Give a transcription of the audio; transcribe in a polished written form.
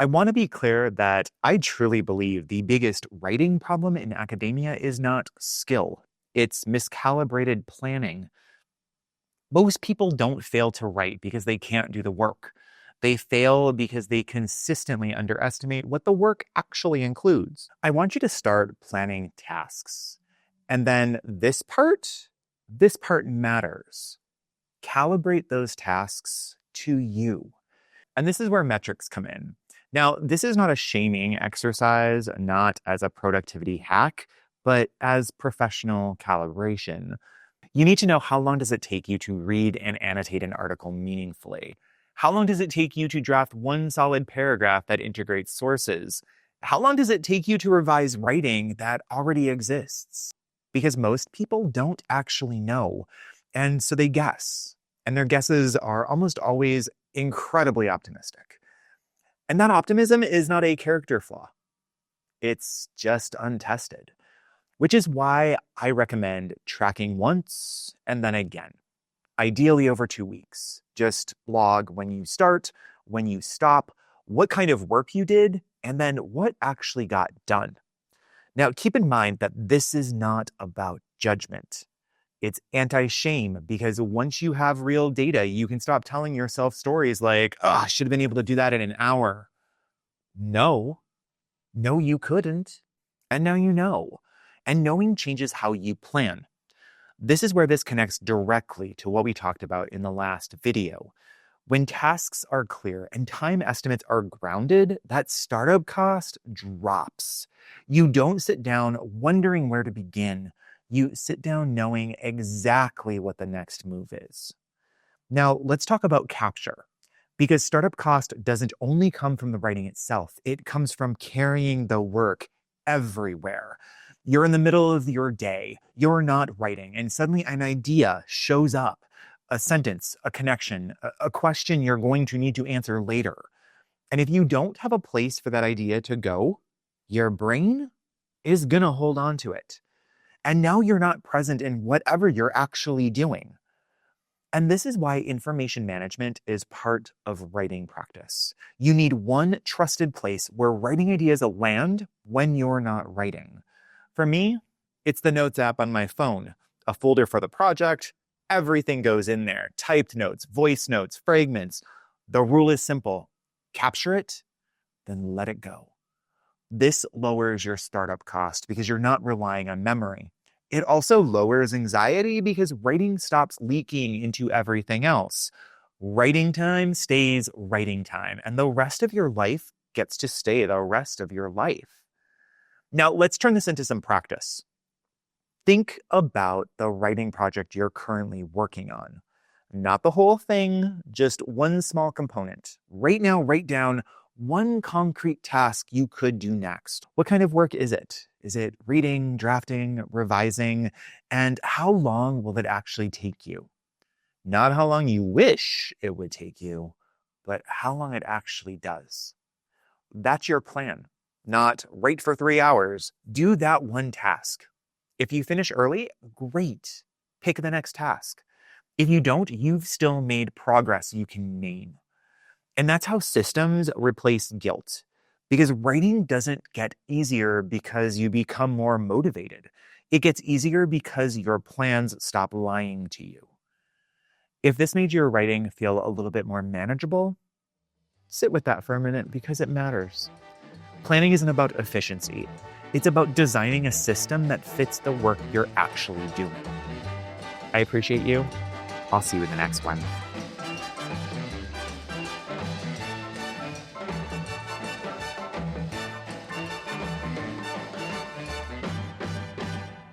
I want to be clear that I truly believe the biggest writing problem in academia is not skill, it's miscalibrated planning. Most people don't fail to write because they can't do the work. They fail because they consistently underestimate what the work actually includes. I want you to start planning tasks. And then this part matters. Calibrate those tasks to you. And this is where metrics come in. Now, this is not a shaming exercise, not as a productivity hack, but as professional calibration. You need to know, how long does it take you to read and annotate an article meaningfully? How long does it take you to draft one solid paragraph that integrates sources? How long does it take you to revise writing that already exists? Because most people don't actually know, and so they guess. And their guesses are almost always incredibly optimistic. And that optimism is not a character flaw. It's just untested. Which is why I recommend tracking once and then again, ideally over 2 weeks. Just log when you start, when you stop, what kind of work you did, and then what actually got done. Now, keep in mind that this is not about judgment. It's anti-shame, because once you have real data, you can stop telling yourself stories like, oh, I should have been able to do that in an hour. No, you couldn't. And now you know. And knowing changes how you plan. This is where this connects directly to what we talked about in the last video. When tasks are clear and time estimates are grounded, that startup cost drops. You don't sit down wondering where to begin. You sit down knowing exactly what the next move is. Now, let's talk about capture. Because startup cost doesn't only come from the writing itself, it comes from carrying the work everywhere. You're in the middle of your day, you're not writing, and suddenly an idea shows up. A sentence, a connection, a question you're going to need to answer later. And if you don't have a place for that idea to go, your brain is gonna hold on to it. And now you're not present in whatever you're actually doing. And this is why information management is part of writing practice. You need one trusted place where writing ideas land when you're not writing. For me, it's the Notes app on my phone, a folder for the project. Everything goes in there. Typed notes, voice notes, fragments. The rule is simple. Capture it, then let it go. This lowers your startup cost because you're not relying on memory. It also lowers anxiety because writing stops leaking into everything else. Writing time stays writing time, and the rest of your life gets to stay the rest of your life. Now, let's turn this into some practice. Think about the writing project you're currently working on. Not the whole thing, just one small component. Right now, write down one concrete task you could do next. What kind of work is it? Is it reading, drafting, revising? And how long will it actually take you? Not how long you wish it would take you, but how long it actually does. That's your plan. Not write for 3 hours. Do that one task. If you finish early, great. Pick the next task. If you don't, you've still made progress you can name. And that's how systems replace guilt. Because writing doesn't get easier because you become more motivated. It gets easier because your plans stop lying to you. If this made your writing feel a little bit more manageable, sit with that for a minute because it matters. Planning isn't about efficiency. It's about designing a system that fits the work you're actually doing. I appreciate you. I'll see you in the next one.